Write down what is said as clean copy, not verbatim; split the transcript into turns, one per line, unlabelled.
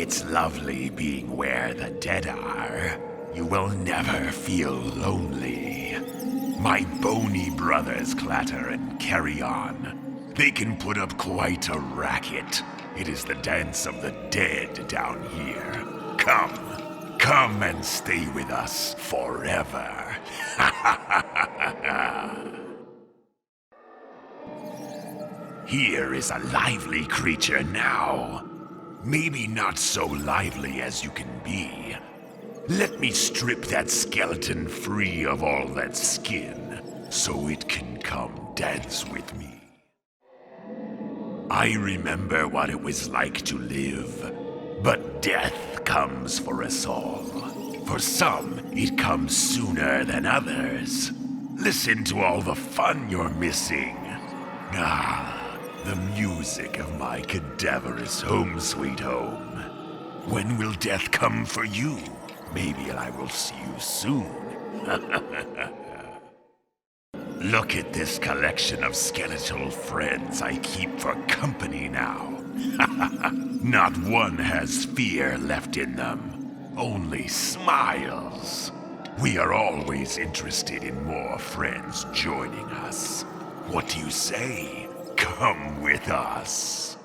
It's lovely being where the dead are. You will never feel lonely. My bony brothers clatter and carry on. They can put up quite a racket. It is the dance of the dead down here. Come and stay with us forever. Here is a lively creature now. Maybe not so lively as you can be. Let me strip that skeleton free of all that skin, so it can come dance with me. I remember what it was like to live, but death comes for us all. For some, it comes sooner than others. Listen to all the fun you're missing. The music of my cadaverous home sweet home. When will death come for you? Maybe I will see you soon. Look at this collection of skeletal friends I keep for company now. Not one has fear left in them, only smiles. We are always interested in more friends joining us. What do you say? Come with us.